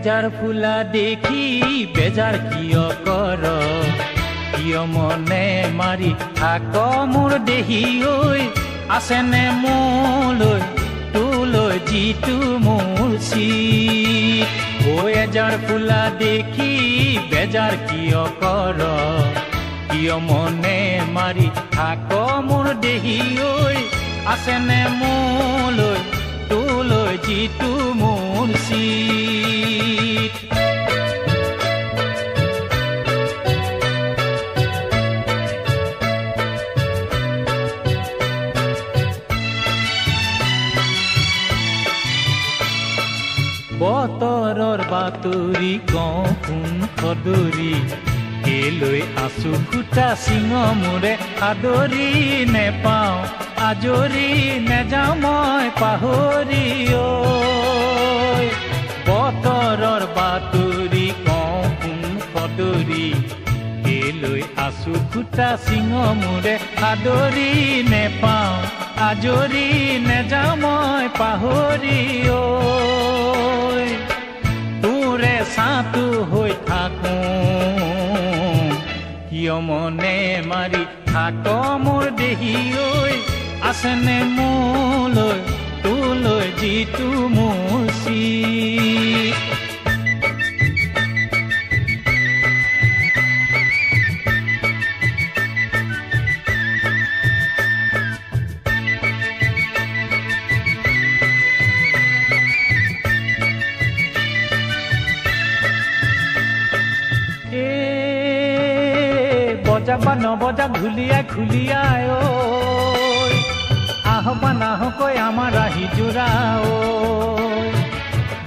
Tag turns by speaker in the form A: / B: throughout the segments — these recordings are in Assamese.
A: এজাৰ ফুলা দেখি বেজাৰ কিয় কৰ কিয় মনে মাৰি থাক মোৰ দেহি ঐ আছেনে মোলৈ তোলৈ যিটো মোৰ চিত ঐ এজাৰ ফুলা দেখি বেজাৰ কিয় কৰ কিয় মনে মাৰি থাক মোৰ দেহি ঐ আছেনে মোলৈ তোলৈ যিটো মোৰ চিত বতৰৰ বাতৰি কওঁ কোন সদৰি কেলৈ আছো খুটা চিঙ মোৰে আদৰি নেপাওঁ আজৰি নেযাওঁ মই পাহৰি ঐ বতৰৰ বাতৰি কওঁ কোন সদৰি কেলৈ আছো খুটা চিঙ মোৰে আদৰি নেপাওঁ আজৰি নেযাওঁ মই পাহৰি ঐ তোৰে ছাটো হৈ থাকোঁ কিয় মনে মাৰি থাক মোৰ দেহি ঐ আছেনে মোলৈ তোলৈ যিটো মোৰ চিত বজাক বা নবজাক ঘুলিয়াই খুলিয়াই ঐ আহক বা নাহকৈ আমাৰ আহি জোৰা ঐ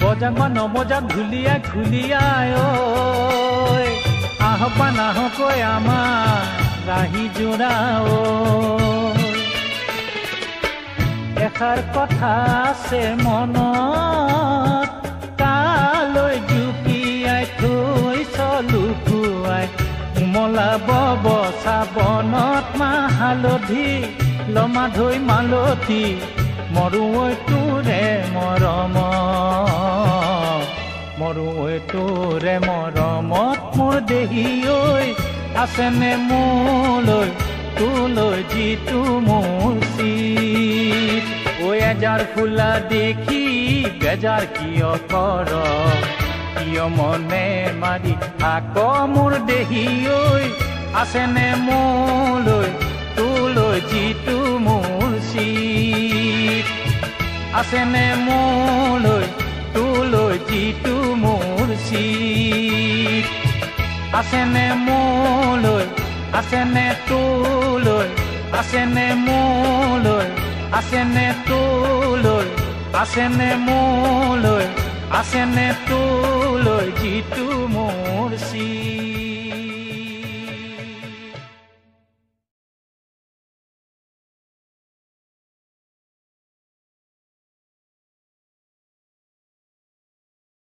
A: বজাক বা নবজাক ঘুলিয়াই খুলিয়াই ঐ আহক বা নাহকৈ আমাৰ আহি জোৰা ঐ এষাৰ কথা আছে মনত তালৈ জুপিয়াই থৈ চলুকুৱাই মলা বব চাবনত মাহ হালধি লমা ধৈ মালতী মৰুঐ তোৰে মৰম মৰুঐ তোৰে মৰমত মোৰ দেহি ঐ আছেনে মোলৈ তোলৈ যিটো মোৰ চিত ঐ এজাৰ ফুলা দেখি বেজাৰ কিয় কৰ কিয় মনে মাৰি থাক মোৰ দেহি ঐ আছেনে মোলৈ তোলৈ যিটো মোৰ চিত আছেনে মোলৈ তোলৈ যিটো মোৰ চিত আছেনে মোলৈ আছেনে তোলৈ আছেনে মোলৈ আছেনে তোলৈ আছেনে মোলৈ আছেনে তোলৈ যিটো মোৰ চিত